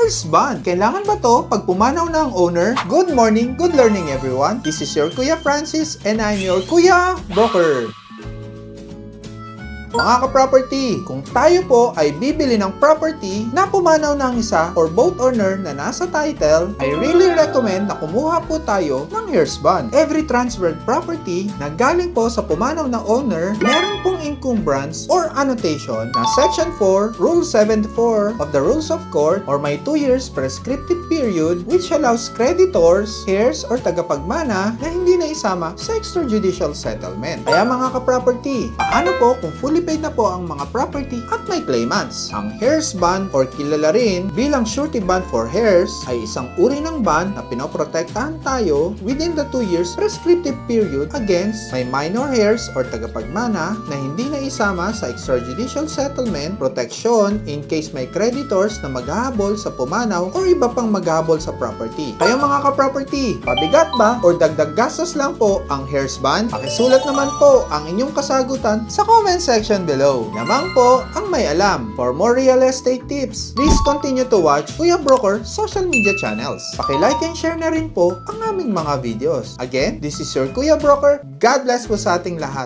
Here's bond. Kailangan ba to pag pumanaw na ang owner? Good morning, good learning everyone. This is your Kuya Francis and I'm your Kuya Broker. Mga ka-property, kung tayo po ay bibili ng property na pumanaw ng isa or both owner na nasa title, I really recommend na kumuha po tayo ng Here's Bond. Every transferred property na galing po sa pumanaw na owner, meron pong encumbrance or annotation na Section 4, Rule 74 of the Rules of Court or may 2 years prescriptive period which allows creditors, heirs, or tagapagmana na hindi na isama sa extrajudicial settlement. Kaya mga ka-property, paano po kung fully paid na po ang mga property at may claimants? Ang Here's Bond or kilala rin bilang surety bond for heirs ay isang uri ng bond na pinoprotektahan tayo within the 2 years prescriptive period against may minor heirs or tagapagmana na hindi na isama sa extrajudicial settlement protection in case may creditors na maghahabol sa pumanaw o iba pang maghahabol sa property. Kaya mga ka-property, pabigat ba or dagdag gastos lang po ang Here's Bond? Pakisulat naman po ang inyong kasagutan sa comment section below. Lamang po ang may alam. For more real estate tips, please continue to watch Kuya Broker social media channels. Paki-like and share na rin po ang aming mga videos. Again, this is your Kuya Broker. God bless po sa ating lahat.